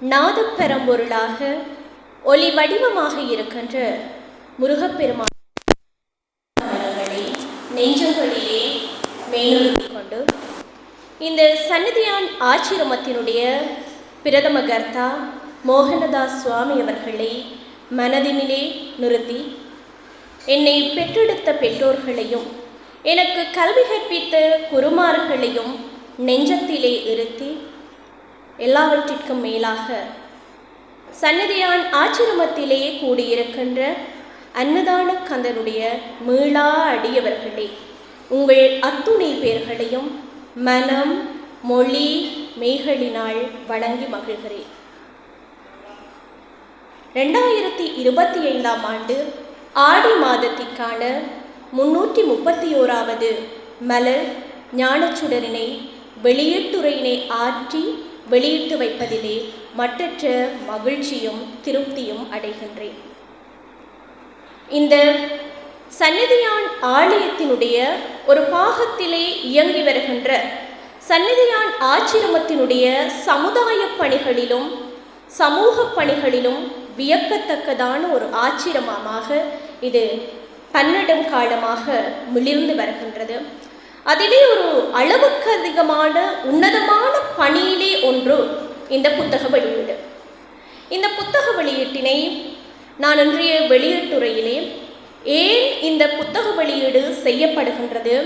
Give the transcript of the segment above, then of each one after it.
நாதப்பெரும்பொருளாக ஒளி வடிவமாக இருக்கின்ற முருகப்பெருமானை நெஞ்சங்களிலே மேலுறுதி கொண்டு இந்த சந்நிதியான் ஆச்சிரமத்தினுடைய பிரதம கர்த்தா மோகனதாஸ் சுவாமி அவர்களை மனதினிலே நிறுத்தி என்னை பெற்றெடுத்த பெற்றோர்களையும் எனக்கு கல்வி கற்பித்த குருமார்களையும் நெஞ்சத்திலே இருத்தி எல்லாவற்றிற்கும் மேலாக சந்நிதியான் ஆச்சிரமத்திலே கூடியிருக்கின்ற அன்னதான கந்தனுடைய மீளா அடியவர்களே உங்கள் அத்துணை பேர்களையும் மனம் மொழி மெய்களினால் வணங்கி மகிழ்கிறேன். 2025 ஆண்டு ஆடி மாதத்திற்கான 331வது மலர் ஞானச்சுடரினை வெளியீட்டுரையினை ஆற்றி வெளியிட்டு வைப்பதிலே மட்டற்ற மகிழ்ச்சியும் திருப்தியும் அடைகின்றேன். இந்த சந்நிதியான் ஆலயத்தினுடைய ஒரு பாகத்திலே இயங்கி வருகின்ற சந்நிதியான் ஆச்சிரமத்தினுடைய சமுதாய பணிகளிலும் சமூக பணிகளிலும் வியக்கத்தக்கதான ஒரு ஆச்சிரமமாக இது பன்னெடும் காலமாக மிளிர்ந்து வருகின்றது. அதிலே ஒரு அளவுக்கு அதிகமான உன்னதமான பணியிலே ஒன்று இந்த புத்தக வெளியீடு. இந்த புத்தக வெளியீட்டினை நான் இன்றைய வெளியீட்டுரையிலே ஏன் இந்த புத்தக வெளியீடு செய்யப்படுகின்றது,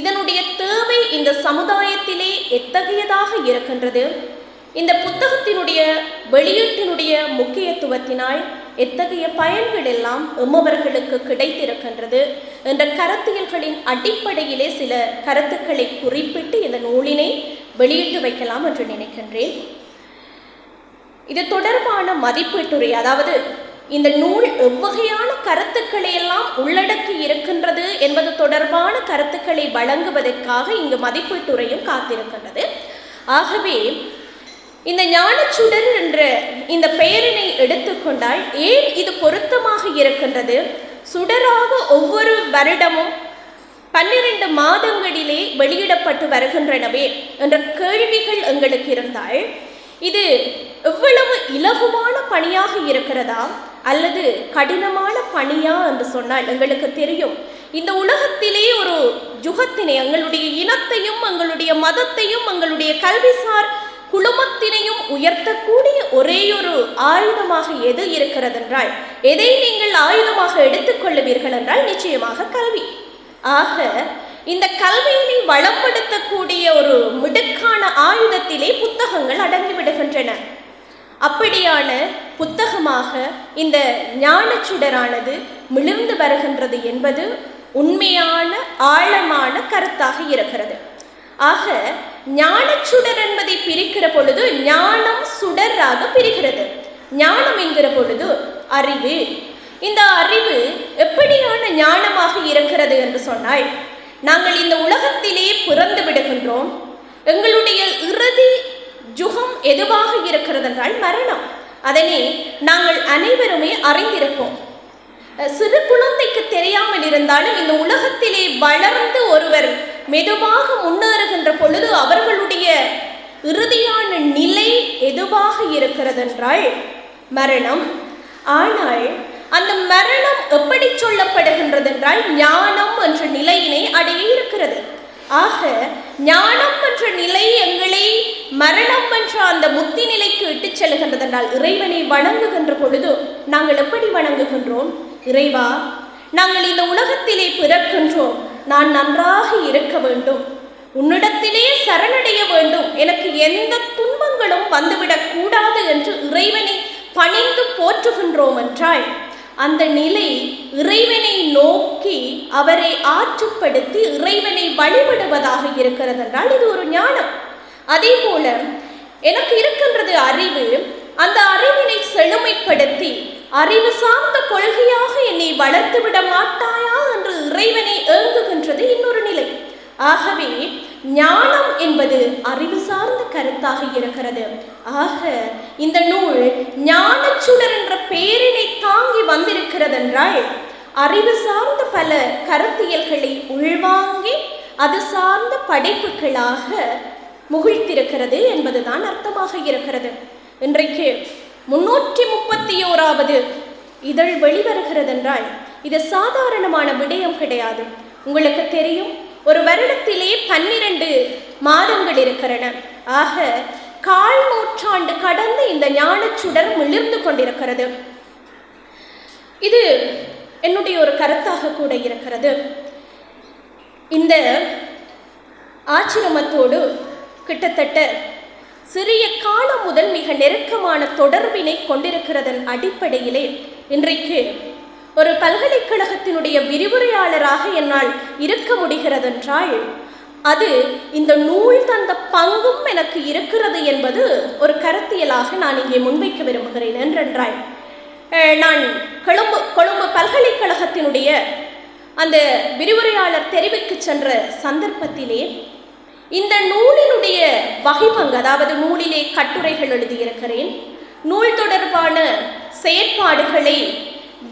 இதனுடைய தேவை இந்த சமுதாயத்திலே எத்தகையதாக இருக்கின்றது, இந்த புத்தகத்தினுடைய வெளியீட்டினுடைய முக்கியத்துவத்தினால் எத்தகைய பயன்கள் எல்லாம் எம்மவர்களுக்கு கிடைத்திருக்கின்றது என்ற கருத்தியல்களின் அடிப்படையிலே சில கருத்துக்களை குறிப்பிட்டு இந்த நூலினை வெளியிட்டு வைக்கலாம் என்று நினைக்கின்றேன். இது தொடர்பான மதிப்பீட்டுரை, அதாவது இந்த நூல் எவ்வகையான கருத்துக்களை எல்லாம் உள்ளடக்கி இருக்கின்றது என்பது தொடர்பான கருத்துக்களை வழங்குவதற்காக இங்கு மதிப்பீட்டுரையும் காத்திருக்கின்றது. ஆகவே இந்த ஞானச்சுடர் என்ற இந்த பெயரினை எடுத்துக்கொண்டால் ஏன் இது பொருத்தமாக இருக்கின்றது, சுடராக ஒவ்வொரு வருடமும் 12 மாதங்களிலே வெளியிடப்பட்டு வருகின்றனவே என்ற கேள்விகள் எங்களுக்கு இருந்தால் இது எவ்வளவு இலகுவான பணியாக இருக்கிறதா அல்லது கடினமான பணியா என்று சொன்னால் எங்களுக்கு தெரியும். இந்த உலகத்திலே ஒரு யுகத்தினை எங்களுடைய இனத்தையும் எங்களுடைய மதத்தையும் எங்களுடைய கல்விசார் குழுமத்தினையும் உயர்த்தக்கூடிய ஒரேயொரு ஆயுதமாக எது இருக்கிறது என்றால், எதை நீங்கள் ஆயுதமாக எடுத்துக்கொள்ளுவீர்கள் என்றால் நிச்சயமாக கல்வி. ஆக இந்த கல்வியினை வளப்படுத்தக்கூடிய ஒரு மிடுக்கான ஆயுதத்திலே புத்தகங்கள் அடங்கிவிடுகின்றன. அப்படியான புத்தகமாக இந்த ஞானச்சுடரானது மிளிர்ந்து வருகின்றது என்பது உண்மையான ஆழமான கருத்தாக இருக்கிறது. ஆக ஞானச்சுடர் என்பதை பிரிக்கிற பொழுது ஞானம் சுடராக பிரிகிறது. ஞானம் என்கிற பொழுது அறிவு. இந்த அறிவு எப்படியான ஞானமாக இருக்கிறது என்று சொன்னால், நாங்கள் இந்த உலகத்திலே பிறந்து விடுகின்றோம். எங்களுடைய இறுதி யுகம் எதுவாக இருக்கிறது என்றால் மரணம். அதனை நாங்கள் அனைவருமே அறிந்திருப்போம். சிறு குழந்தைக்கு தெரியாமல் இருந்தாலும் இந்த உலகத்திலே வளர்ந்து ஒருவர் மெதுவாக முன்னேறுகின்ற பொழுது அவர்களுடைய இறுதியான நிலை எதுவாக இருக்கிறது என்றால் மரணம். ஆனால் அந்த மரணம் எப்படி சொல்லப்படுகின்றது என்றால் ஞானம் என்ற நிலையினை அடைய இருக்கிறது. ஆக ஞானம் என்ற நிலை எங்களை மரணம் என்ற அந்த முத்தி நிலைக்கு இட்டுச் செல்கின்றது என்றால் இறைவனை வணங்குகின்ற பொழுது நாங்கள் எப்படி வணங்குகின்றோம்? இறைவா, நாங்கள் இந்த உலகத்திலே பிறக்கின்றோம், நான் நன்றாக இருக்க வேண்டும், உன்னிடத்திலே சரணடைய வேண்டும், எனக்கு எந்த துன்பங்களும் வந்துவிடக் கூடாது என்று இறைவனை பணிந்து போற்றுகின்றோம் என்றால் அந்த நிலை இறைவனை நோக்கி அவரை ஆற்றுப்படுத்தி இறைவனை வழிபடுவதாக இருக்கிறது என்றால் இது ஒரு ஞானம். அதே போல எனக்கு இருக்கின்றது அறிவு, அந்த அறிவினை செழுமைப்படுத்தி அறிவு சார்ந்த கொள்கையாக என்னை வளர்த்து விட மாட்டாயா என்று இறைவனை ஏங்குகின்றது இன்னொரு நிலை. ஆகவே ஞானம் என்பது அறிவு சார்ந்த கருத்தாக இருக்கிறது. ஆக இந்த நூல் ஞானச்சுடர் என்ற பெயரினை தாங்கி வந்திருக்கிறது என்றால் அறிவு சார்ந்த பல கருத்தியல்களை உள்வாங்கி அது சார்ந்த படைப்புகளாக முகிழ்த்திருக்கிறது என்பதுதான் அர்த்தமாக இருக்கிறது. இன்றைக்கு 331வது இதழ் வெளிவருகிறது என்றால் இது சாதாரணமான விடயம் கிடையாது. உங்களுக்கு தெரியும், ஒரு வருடத்திலே 12 மாதங்கள் இருக்கிறன. ஆக 1/4 நூற்றாண்டு கடந்து இந்த ஞானச்சுடர் மிளிர்ந்து கொண்டிருக்கிறது. இது என்னுடைய ஒரு கருத்தாக கூட இருக்கிறது. இந்த ஆச்சிரமத்தோடு கிட்டத்தட்ட சிறிய காலம் முதல் மிக நெருக்கமான தொடர்பினை கொண்டிருக்கிறதன் அடிப்படையிலே இன்றைக்கு ஒரு பல்கலைக்கழகத்தினுடைய விரிவுரையாளராக என்னால் இருக்க முடிகிறதென்றால் அது இந்த நூல் தந்த பங்கும் எனக்கு இருக்கிறது என்பது ஒரு கருத்தியலாக நான் இங்கே முன்வைக்க விரும்புகிறேன். என்றென்றால் நான் கொழும்பு பல்கலைக்கழகத்தினுடைய அந்த விரிவுரையாளர் தெரிவுக்கு சென்ற சந்தர்ப்பத்திலே இந்த நூலினுடைய வகைபங்கு, அதாவது நூலிலே கட்டுரைகள் எழுதியிருக்கிறேன், நூல் தொடர்பான செயற்பாடுகளை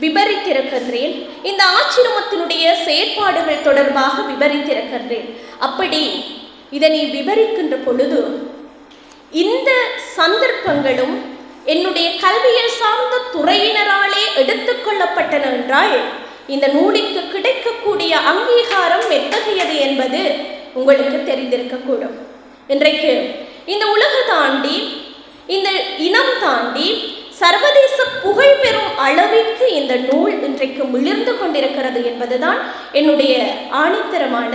விவரித்திருக்கின்றேன், இந்த ஆச்சிரமத்தினுடைய செயற்பாடுகள் தொடர்பாக விவரித்திருக்கின்றேன். அப்படி இதனை விவரிக்கின்ற பொழுது இந்த சந்தர்ப்பங்களும் என்னுடைய கல்வியல் சார்ந்த துறையினராலே எடுத்துக்கொள்ளப்பட்டன என்றால் இந்த நூலுக்கு கிடைக்கக்கூடிய அங்கீகாரம் எத்தகையது என்பது உங்களுக்கு தெரிந்திருக்கக்கூடும். இன்றைக்கு இந்த உலக தாண்டி, இந்த இனம் தாண்டி சர்வதேச புகழ் பெறும் அளவிற்கு இந்த நூல் இன்றைக்கு மிளிர்ந்து கொண்டிருக்கிறது என்பதுதான் என்னுடைய ஆணித்தரமான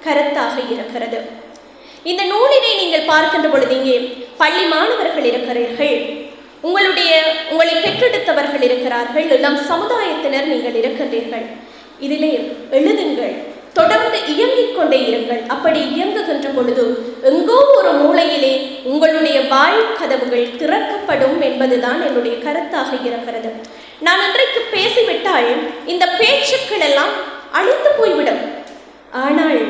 கருத்தாக இருக்கிறது. இந்த நூலினை நீங்கள் பார்க்கின்ற பொழுது இங்கே பள்ளி மாணவர்கள் இருக்கிறீர்கள், உங்களை பெற்றெடுத்தவர்கள் இருக்கிறார்கள், இளம் சமுதாயத்தினர் நீங்கள் இருக்கின்றீர்கள். இதிலே எழுதுங்கள், தொடர்ந்து இயங்கிக் கொண்டே இருங்கள். அப்படி இயங்குகின்ற பொழுது எங்கோ ஒரு மூலையிலே உங்களுடைய வாய்க்கதவுகள் திறக்கப்படும் என்பதுதான் என்னுடைய கருத்தாக இருக்கிறது. நான் இன்றைக்கு பேசிவிட்டால் இந்த பேச்சுக்கள் எல்லாம் அழிந்து போய்விடும். ஆனால்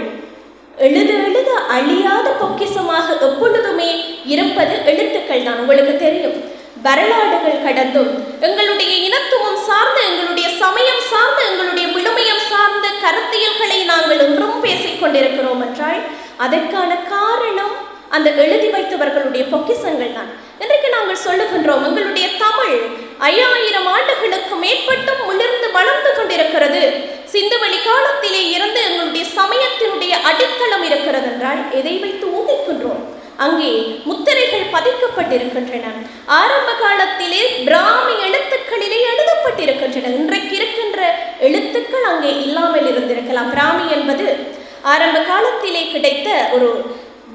எழுத எழுத அழியாத பொக்கிஷமாக எப்பொழுதுமே இருப்பது எழுத்துக்கள் தான். உங்களுக்கு தெரியும், வரலாறுகள் கடந்தும் எங்களுடைய இனத்துவம் சார்ந்த, எங்களுடைய சமயம் சார்ந்த, எங்களுடைய விழுமயம் சார்ந்த கருத்தியல்களை நாங்கள் இன்றும் பேசிக்கொண்டிருக்கிறோம் என்றால் அதற்கான காரணம் அந்த எழுதி வைத்தவர்களுடைய பொக்கிஷங்கள் தான். இன்றைக்கு நாங்கள் சொல்லுகின்றோம், எங்களுடைய தமிழ் 5000 ஆண்டுகளுக்கு மேற்பட்டும் மிளிர்ந்து வளர்ந்து கொண்டிருக்கிறது. சிந்துவெளி காலத்திலே இருந்து எங்களுடைய சமயத்தினுடைய அடித்தளம் இருக்கிறது என்றால் எதை வைத்து ஊகிக்கின்றோம்? அங்கே முத்திரைகள் பதிக்கப்பட்டிருக்கின்றன. ஆரம்ப காலத்திலே பிராமி எழுத்துக்களிலே எழுதப்பட்டிருக்கின்றன. இன்றைக்கு இருக்கின்ற எழுத்துக்கள் அங்கே இல்லாமல் இருந்திருக்கலாம். பிராமி என்பது ஆரம்ப காலத்திலே கிடைத்த ஒரு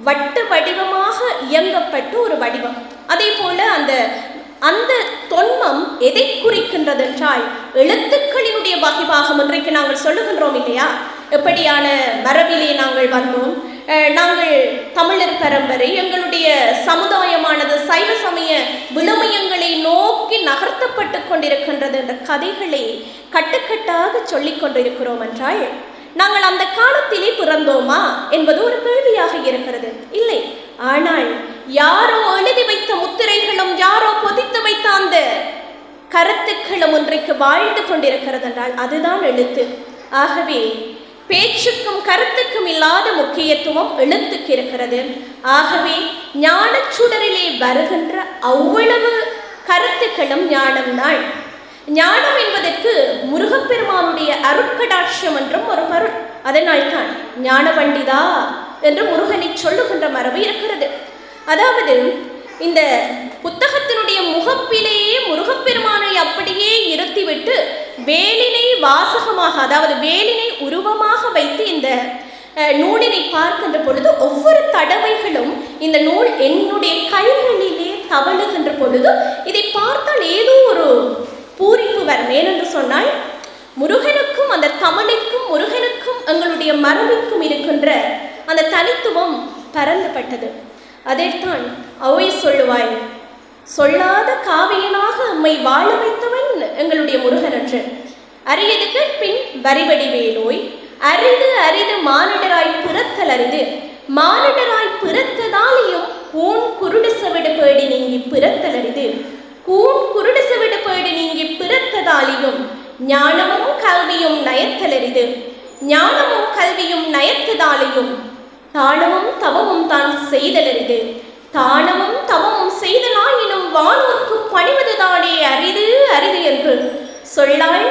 வட்ட வடிவமாக இயங்கப்பட்ட ஒரு வடிவம். அதே போல அந்த தொன்மம் எதை குறிக்கின்றது என்றால் எழுத்துக்களினுடைய வகைபாகம். இன்றைக்கு நாங்கள் சொல்லுகின்றோம் இல்லையா, எப்படியான மரபிலே நாங்கள் வந்தோம், நாங்கள் தமிழர் பரம்பரை, எங்களுடைய சமுதாயமானது சைவ சமய விழுமயங்களை நோக்கி நகர்த்தப்பட்டு கொண்டிருக்கின்றது என்ற கதைகளை கட்டுக்கட்டாக சொல்லிக் கொண்டிருக்கிறோம் என்றால் நாங்கள் அந்த காலத்திலே பிறந்தோமா என்பது ஒரு கேள்வியாக இருக்கிறது. இல்லை, ஆனால் யாரோ எழுதி வைத்த முத்திரைகளும் யாரோ பொதித்து வைத்த அந்த கருத்துக்களும் இன்றைக்கு வாழ்ந்து கொண்டிருக்கிறது என்றால் அதுதான் எழுத்து. ஆகவே பேச்சுக்கும் கருத்துக்கும் இல்லாத முக்கியத்துவம் எழுத்துக்கு இருக்கிறது. ஆகவே ஞானச்சுடரிலே வருகின்ற அவ்வளவு கருத்துக்களும் ஞானம்தான். ஞானம் என்பதற்கு முருகப்பெருமானுடைய அருட்கடாட்சியம் என்றும் ஒரு பொருள். அதனால்தான் ஞான பண்டிதா என்று முருகனை சொல்லுகின்ற மரபு இருக்கிறது. அதாவது இந்த புத்தகத்தினுடைய முகப்பிலேயே முருகப்பெருமானை அப்படியே இருத்திவிட்டு வேலினை வாசகமாக, அதாவது வேலினை உருவமாக வைத்து இந்த நூலினை பார்க்கின்ற பொழுது ஒவ்வொரு தடவைகளும் இந்த நூல் என்னுடைய கைகளிலே தவழுகின்ற பொழுது இதை பார்த்தால் ஏதோ ஒரு பூரிப்பு வரும். ஏனென்று சொன்னால் முருகனுக்கும் அந்த தமிழுக்கும் முருகனுக்கும் எங்களுடைய மரபுக்கும் இருக்கின்ற அந்த தனித்துவம் பரந்துபட்டது. அதைத்தான் அவை சொல்லுவாய், சொல்லாத காவியனாக நம்மை வாழ வைத்தவன் எங்களுடைய முருகன் என்று. அரியது கேட்பின் வரிவடி வேலோய், அரிது அரிது மானிடராய் பிறத்தல் அரிது, மானிடராய் பிறத்ததாலேயும் கூன் குருடு செவிடு பேடி நீங்கி பிறத்தல் அரிது, கூன் குருடு செவிடு பேடி நீங்கி பிறத்ததாலேயும் ஞானமும் கல்வியும் நயத்தலரிது, ஞானமும் கல்வியும் நயத்ததாலேயும் தானமும் தவமும் தான் செய்தலரிது, தானமும் தவமும் செய்தலாயினும் சொல்லாள்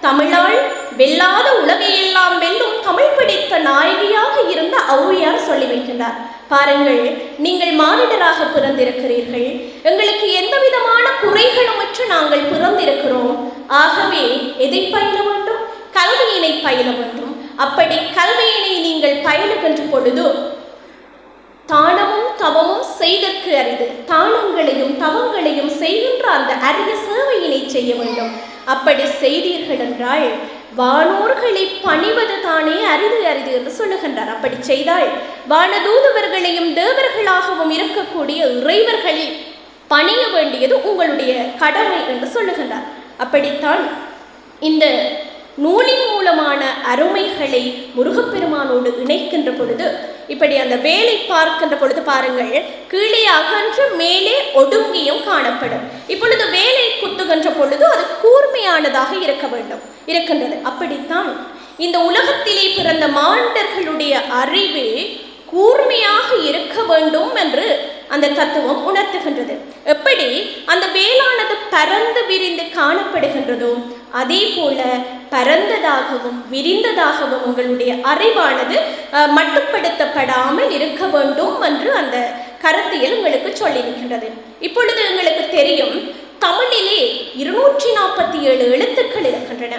தமிழாள் வெல்லாத உலகையெல்லாம் வெல்லும் தமிழ் படித்த நாயகியாக இருந்த ஔவையார் சொல்லி வைக்கின்றார். பாருங்கள், நீங்கள் மானிடராக பிறந்திருக்கிறீர்கள், எங்களுக்கு எந்த விதமான குறைகளுமற்று நாங்கள் பிறந்திருக்கிறோம். ஆகவே எதை பயில வேண்டும்? கல்வியினை பயில வேண்டும். அப்படி கல்வியினை நீங்கள் பயிலுகின்ற பொழுது தானமும் தவமும் செய்தற்கு அரிது, தானங்களையும் தவங்களையும் செய்கின்ற அந்த அரிய சேவையினை செய்ய வேண்டும். அப்படி செய்தீர்கள் என்றால் வானோர்களை பணிவது தானே அரிது அரிது என்று சொல்லுகின்றார். அப்படி செய்தால் வானதூதவர்களையும் தேவர்களாகவும் இருக்கக்கூடிய இறைவர்களில் பணிய வேண்டியது உங்களுடைய கடமை என்று சொல்லுகின்றார். அப்படித்தான் இந்த நூலின் மூலமான அருமைகளை முருகப்பெருமானோடு இணைக்கின்ற பொழுது, இப்படி அந்த வேலை பார்க்கின்ற பொழுது பாருங்கள், கீழே அகன்று மேலே ஒடுங்கியும் காணப்படும். இப்பொழுது வேலை குத்துகின்ற பொழுது அது கூர்மையானதாக இருக்கின்றது. அப்படித்தான் இந்த உலகத்திலே பிறந்த மாண்டர்களுடைய அறிவு கூர்மையாக இருக்க வேண்டும் என்று அந்த தத்துவம் உணர்த்துகின்றது. எப்படி அந்த வேளானது பரந்து விரிந்து காணப்படுகின்றதோ அதே போல பரந்ததாகவும் விரிந்ததாகவும் உங்களுடைய அறிவானது மட்டுப்படுத்தப்படாமல் இருக்க வேண்டும் என்று அந்த கருத்தியல் உங்களுக்கு சொல்லியிருக்கின்றது. இப்பொழுது உங்களுக்கு தெரியும், தமிழிலே 247 எழுத்துக்கள் இருக்கின்றன.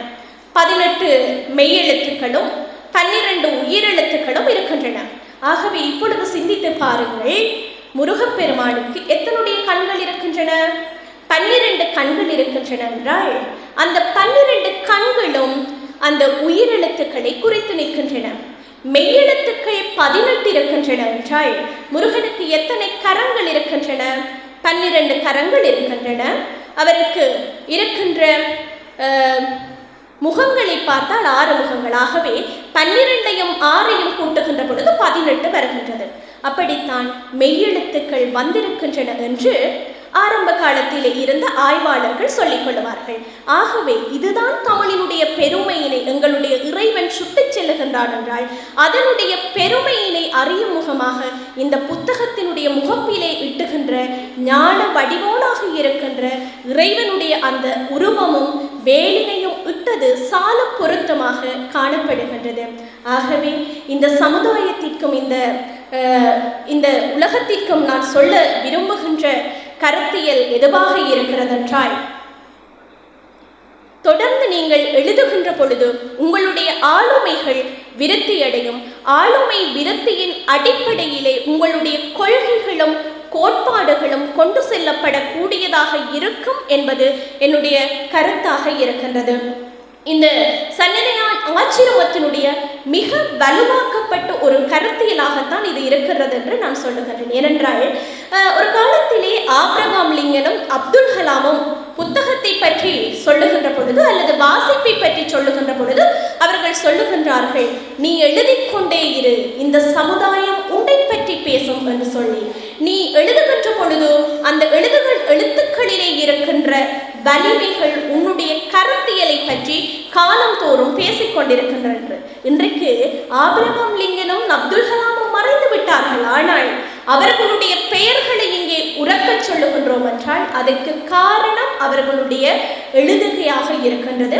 18 மெய்யெழுத்துக்களும் 12 உயிரெழுத்துக்களும் இருக்கின்றன. ஆகவே இப்பொழுது சிந்தித்து பாருங்கள், முருகப்பெருமானுக்கு எத்தனுடைய கண்கள் இருக்கின்றன? 12 கண்கள் இருக்கின்றன என்றால் அந்த 12 கண்களும் அந்த உயிரெழுத்துக்களை குறித்து நிற்கின்றன. மெய்யெழுத்துக்கள் 18 இருக்கின்றன என்றால் முருகனுக்கு எத்தனை கரங்கள் இருக்கின்றன? 12 கரங்கள் இருக்கின்றன. அவருக்கு இருக்கின்ற முகங்களை பார்த்தால் 6 முகங்கள். ஆகவே 12ஐயும் 6ஐயும் கூட்டுகின்ற பொழுது 18 வருகின்றது. அப்படித்தான் மெய்யெழுத்துக்கள் வந்திருக்கின்றன என்று ஆரம்ப காலத்திலே இருந்த ஆய்வாளர்கள் சொல்லிக் கொள்வார்கள். ஆகவே இதுதான் தமிழினுடைய பெருமையினை எங்களுடைய இறைவன் சுட்டிச் செல்லுகின்றான் என்றால் அதனுடைய பெருமையினை அறியும் முகமாக இந்த புத்தகத்தினுடைய முகப்பிலே இட்டுகின்ற ஞான வடிவோனாக இருக்கின்ற இறைவனுடைய அந்த உருவமும் வேலினையும் இட்டது சால பொருத்தமாக காணப்படுகின்றது. ஆகவே இந்த சமுதாயத்திற்கும் இந்த உலகத்திற்கும் நான் சொல்ல விரும்புகின்ற கருத்தியல் எதுவாக இருக்கிறதென்றால், தொடர்ந்து நீங்கள் எழுதுகின்ற பொழுது உங்களுடைய ஆளுமைகள் விருத்தியடையும். ஆளுமை விருத்தியின் அடிப்படையிலே உங்களுடைய கொள்கைகளும் கோட்பாடுகளும் கொண்டு செல்லப்படக்கூடியதாக இருக்கும் என்பது என்னுடைய கருத்தாக இருக்கின்றது. இந்த சன்னதியான் ஆச்சிரமத்தினுடைய மிக வலுவாக்கப்பட்ட ஒரு கருத்தியலாகத்தான் இது இருக்கிறது என்று நான் சொல்லுகின்றேன். ஏனென்றால் ஒரு காலத்திலே ஆபிரகாம் லிங்கனும் அப்துல் கலாமும் புத்தகத்தை பற்றி சொல்லுகின்ற பொழுது அல்லது வாசிப்பை பற்றி சொல்லுகின்ற பொழுது அவர்கள் சொல்லுகின்றார்கள், நீ எழுதிக்கொண்டே இரு, இந்த சமுதாயம் உன்னை பற்றி பேசும் என்று சொல்லி. நீ எழுதுகின்ற பொழுது அந்த எழுத்துக்களிலே இருக்கின்ற வலிமைகள் உன்னுடைய கருத்தியலை பற்றி காலம் தோறும் பேசிக்கொண்டிருக்கின்றன. இன்றைக்கு ஆபிரகாம் லிங்கனும் அப்துல் கலாமும் மறைந்து விட்டார்கள். ஆனால் அவர்களுடைய பெயர்களை இங்கே உறக்கச் சொல்லுகின்றோம் என்றால் அதற்கு காரணம் அவர்களுடைய எழுதுகையாக இருக்கின்றது.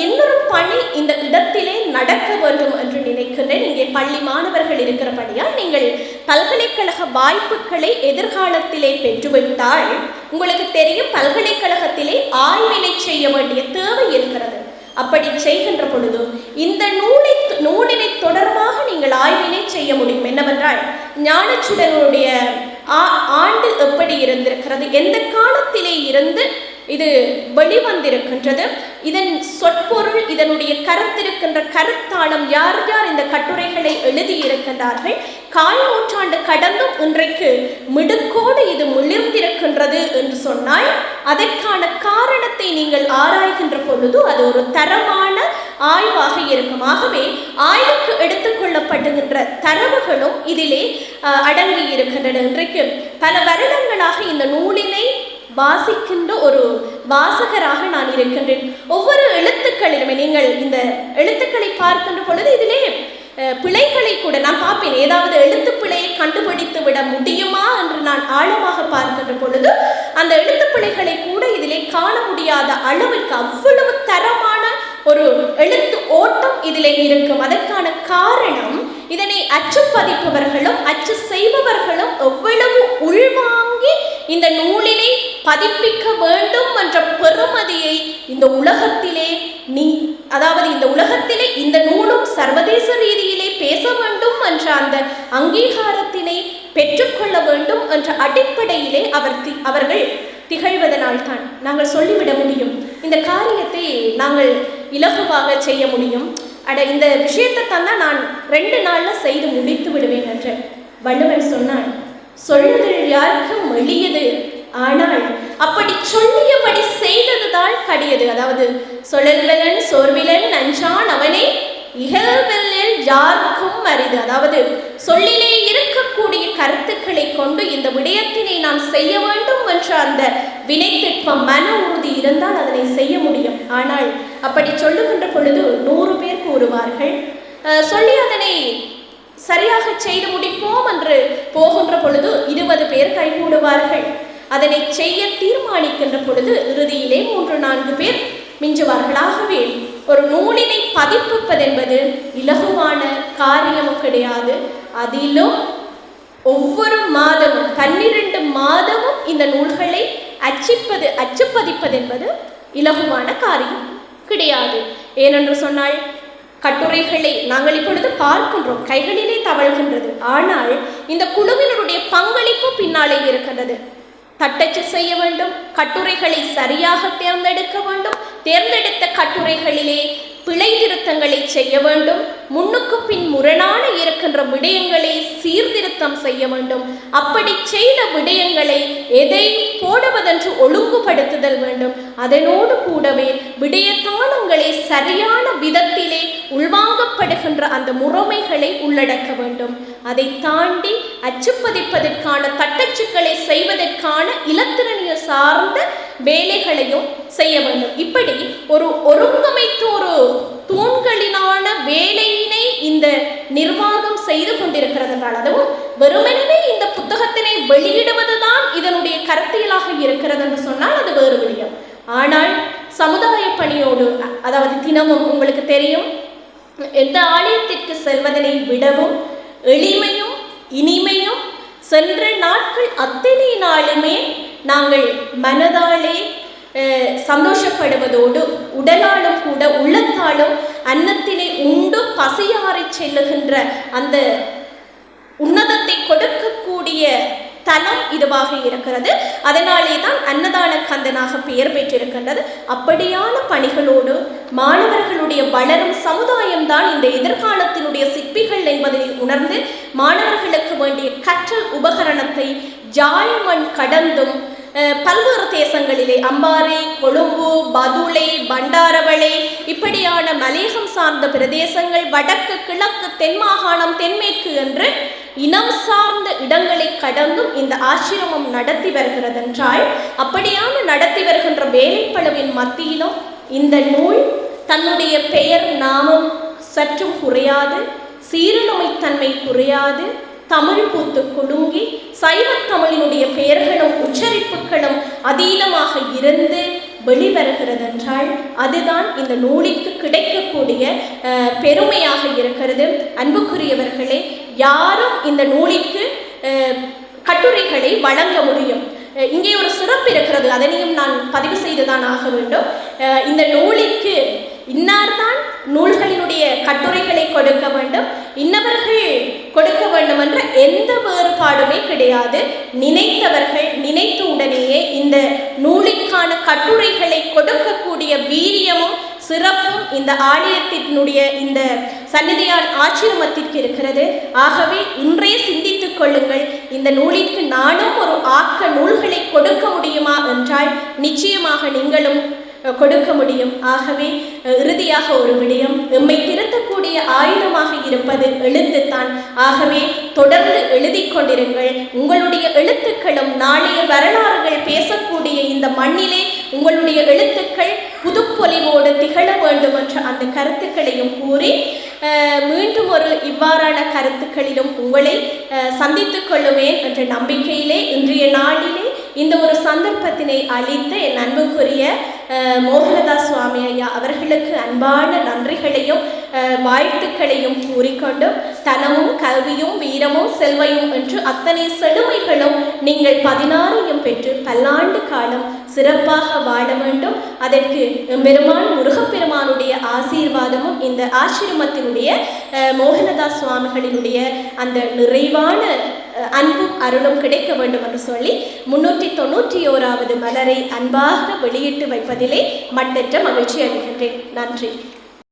இன்னொரு பணி இந்த இடத்திலே நடக்க வேண்டும் என்று நினைக்கின்றேன். இங்கே பள்ளி மாணவர்கள் இருக்கிறபடியால் நீங்கள் பல்கலைக்கழக வாய்ப்புகளை எதிர்காலத்திலே பெற்றுவிட்டால் உங்களுக்கு தெரியும், பல்கலைக்கழகத்திலே ஆய்வினை செய்ய வேண்டிய தேவை இருக்கிறது. அப்படி செய்கின்ற பொழுது இந்த நூலினை தொடர்பாக நீங்கள் ஆய்வினை செய்ய முடியும். என்னவென்றால், ஞானச்சுடனுடைய ஆண்டு எப்படி இருந்திருக்கிறது, எந்த காலத்திலே இருந்து இது வெளிவந்திருக்கின்றது, இதன் சொற்பொருள், இதனுடைய கருத்திருக்கின்ற கருத்தாளம், யார் யார் இந்த கட்டுரைகளை எழுதியிருக்கின்றார்கள், 1/4 நூற்றாண்டு கடந்தும் இன்றைக்கு மிடுக்கோடு இது மிளிர்ந்திருக்கின்றது என்று சொன்னால் அதற்கான காரணத்தை நீங்கள் ஆராய்கின்ற பொழுது அது ஒரு தரமான ஆய்வாக இருக்கும். ஆகவே ஆய்வுக்கு எடுத்துக்கொள்ளப்படுகின்ற தரவுகளும் இதிலே அடங்கி இருக்கின்றன. இன்றைக்கு பல வருடங்களாக இந்த நூலினை வாசிக்கின்ற ஒரு வாசகராக நான் இருக்கின்றேன். ஒவ்வொரு எழுத்துக்களிலுமே நீங்கள் இந்த எழுத்துக்களை பார்க்கின்ற பொழுது இதிலே பிழைகளை கூட நான் பார்ப்பேன். ஏதாவது எழுத்து பிழையை கண்டுபிடித்து விட முடியுமா என்று நான் ஆழமாக பார்க்கின்ற பொழுது அந்த எழுத்துப்பிழைகளை கூட இதிலே காண முடியாத அளவுக்கு அவ்வளவு தரமான ஒரு எழுத்து ஓட்டம் இதிலே இருக்கும். அதற்கான காரணம், இதனை அச்சு பதிப்பவர்களும் அச்சு செய்பவர்களும் எவ்வளவு உள்வாங்கி இந்த நூலினை பதிப்பிக்க வேண்டும் என்ற பெருமதியை இந்த உலகத்திலே அதாவது இந்த உலகத்திலே இந்த நூலும் சர்வதேச ரீதியிலே பேச வேண்டும் என்ற அந்த அங்கீகாரத்தினை பெற்றுக்கொள்ள வேண்டும் என்ற அடிப்படையிலே அவர்கள் திகழ்வதனால் தான் நாங்கள் சொல்லிவிட முடியும், இந்த காரியத்தை நாங்கள் இலகுவாக செய்ய முடியும். இந்த விஷயத்தை தான் நான் 2 நாளில் செய்து முடித்து விடுவேன் என்று வள்ளுவன் சொன்னான். சொல்லுதல் யாருக்கும் எளியது, ஆனால் அப்படி சொல்லியபடி செய்ததுதான் கடியது. அதாவது சொல்லல்வலன் சோர்விலன் நஞ்சான் அவனே இகழ்வெல்லில் யாருக்கும் அரிது. அதாவது சொல்லிலே இருக்கக்கூடிய கருத்துக்களை கொண்டு இந்த விடயத்தினை நான் செய்ய வேண்டும் என்ற அந்த வினைத்திட்பம் மன உறுதி இருந்தால் அதனை செய்ய முடியும். ஆனால் அப்படி சொல்லுகின்ற பொழுது 100 பேர் கூறுவார்கள், சொல்லி அதனை சரியாக செய்து முடிப்போம் என்று போகின்ற பொழுது 20 பேர் கைகூடுவார்கள். அதனை செய்ய தீர்மானிக்கின்ற பொழுது இறுதியிலே 3-4 பேர் மிஞ்சுவார்கள். ஆகவே ஒரு நூலினை பதிப்பிப்பதென்பது இலகுவான காரியமும் கிடையாது. அதிலும் ஒவ்வொரு மாதமும் 12 மாதமும் இந்த நூல்களை அச்சுப்பதிப்பது என்பது இலகுவான காரியம் கிடையாது. ஏனென்று சொன்னால் கட்டுரைகளை நாங்கள் இப்பொழுது பார்க்கின்றோம், கைகளிலே தவழ்கின்றது. ஆனால் இந்த குழுவினருடைய பங்களிப்பு பின்னாலே இருக்கின்றது. தட்டச்சு செய்ய வேண்டும், கட்டுரைகளை சரியாக தேர்ந்தெடுக்க வேண்டும், தேர்ந்தெடுத்த கட்டுரைகளிலே பிழை திருத்தங்களை செய்ய வேண்டும், முன்னுக்கு பின் முரணான இருக்கின்ற விடயங்களை சீர்திருத்தம் செய்ய வேண்டும். அப்படி செய்த விடயங்களை எதை போடுவதென்று ஒழுங்குபடுத்துதல் வேண்டும். அதனோடு கூடவே விடயத்தானங்களை சரியான விதத்திலே உள்வாங்கப்படுகின்ற அந்த முறைமைகளை உள்ளடக்க வேண்டும். அதை தாண்டி அச்சுப்பதிப்பதற்கான தட்டச்சுக்களை செய்வதற்கான இலத்திரனிய சார்ந்த வேலைகளையும் செய்ய வேண்டும். இப்படி ஒரு ஒருங்கமைத்த ஒரு தூண்களினான வேலையினை இந்த நிர்வாகம் செய்து கொண்டிருக்கிறது என்றால், அதுவும் வெறுமனவே இந்த புத்தகத்தினை வெளியிடுவதுதான் இதனுடைய கருத்தியலாக இருக்கிறது என்று சொன்னால் அது வேறு விடயம். ஆனால் சமுதாய பணியோடு, அதாவது தினமும் உங்களுக்கு தெரியும், எந்த ஆலயத்திற்கு செல்வதனை விடவும் எளிமையும் இனிமையும் சென்ற நாட்கள் அத்தனை நாளுமே நாங்கள் மனதாலே சந்தோஷப்படுவதோடு உடலாலும் கூட உள்ளத்தாலும் அன்னத்தினை உண்டு பசியாறி செல்லுகின்ற அந்த உன்னதத்தை கொடுக்கக்கூடிய தலம் இதுவாக இருக்கிறது. அதனாலே தான் அன்னதான கந்தனாக பெயர் பெற்றிருக்கின்றது. அப்படியான பணிகளோடு மாணவர்களுடைய வளரும் சமுதாயம்தான் இந்த எதிர்காலத்தினுடைய சிற்பிகள் என்பதை உணர்ந்து மாணவர்களுக்கு வேண்டிய கற்றல் உபகரணத்தை ஜாழ்மண் கடந்தும் பல்வேறு தேசங்களிலே அம்பாறை, கொழும்பு, பதுளை, பண்டாரவளை இப்படியான மலையகம் சார்ந்த பிரதேசங்கள், வடக்கு, கிழக்கு, தென் மாகாணம், தென்மேற்கு என்று இனம் சார்ந்த இடங்களை கடந்தும் இந்த ஆசிரமம் நடத்தி வருகிறது என்றால், அப்படியான நடத்தி வருகின்ற வேலைப்பளுவின் மத்தியிலும் இந்த நூல் தன்னுடைய பெயர் நாமம் சற்றும் குறையாது, சீரழமைத்தன்மை குறையாது, தமிழ் பூத்து குலுங்கி சைவத் தமிழினுடைய பெயர்களும் உச்சரிப்புகளும் அதீதமாக இருந்து வெளிவருகிறது என்றால் அதுதான் இந்த நூலிற்கு கிடைக்கக்கூடிய பெருமையாக இருக்கிறது. அன்புக்குரியவர்களே, யாரும் இந்த நூலிற்கு கட்டுரைகளை வழங்க முடியும். இங்கே ஒரு சிறப்பு இருக்கிறது, அதனையும் நான் பதிவு செய்துதான் ஆக வேண்டும். இந்த நூலிற்கு இன்னார்தான் நூல்களினுடைய கட்டுரைகளை கொடுக்க வேண்டும், இன்னவர்கள் கொடுக்க வேண்டும் என்ற எந்த வேறுபாடுமே கிடையாது. நினைத்தவர்கள் நினைத்த உடனேயே இந்த நூலிற்கான கட்டுரைகளை கொடுக்கக்கூடிய வீரியமும் சிறப்பும் இந்த ஆலயத்தினுடைய இந்த சந்நிதியார் ஆசிரமத்திற்கு இருக்கிறது. ஆகவே இன்றே சிந்தித்துக் கொள்ளுங்கள், இந்த நூலிற்கு நானும் ஒரு ஆக்க நூல்களை கொடுக்க முடியுமா என்றால் நிச்சயமாக நீங்களும் கொடுக்க முடியும். ஆகவே இறுதியாக ஒரு விடயம், எம்மை திருத்தக்கூடிய ஆயுதமாக இருப்பது எழுத்துத்தான். ஆகவே தொடர்ந்து எழுதி கொண்டிருங்கள். உங்களுடைய எழுத்துக்களும் நாளைய வரலாறுகள் பேசக்கூடிய இந்த மண்ணிலே உங்களுடைய எழுத்துக்கள் புதுப்பொலிவோடு திகழ வேண்டும் என்ற அந்த கருத்துக்களையும் கூறி மீண்டும் ஒரு இவ்வாறான கருத்துக்களிலும் உங்களை சந்தித்துக் கொள்ளுவேன் என்ற நம்பிக்கையிலே இன்றைய நாளிலே இந்த ஒரு சந்தர்ப்பத்தினை அளித்த என் அன்புக்குரிய மோகனதாஸ் சுவாமி ஐயா அவர்களுக்கு அன்பான நன்றிகளையும் வாழ்த்துக்களையும் கூறிக்கொண்டு தனமும் கல்வியும் வீரமும் செல்வையும் என்று அத்தனை செழுமைகளும் நீங்கள் 16 பெற்று பல்லாண்டு காலம் சிறப்பாக வாழ வேண்டும். அதற்கு பெருமான் முருகப்பெருமானுடைய ஆசீர்வாதமும் இந்த ஆசிரமத்தினுடைய மோகனதாஸ் சுவாமிகளினுடைய அந்த நிறைவான அன்பும் அருளும் கிடைக்க வேண்டும் என்று சொல்லி 391வது மலரை அன்பாக வெளியிட்டு வைப்பதிலே மட்டற்ற மகிழ்ச்சி அடைகின்றேன். நன்றி.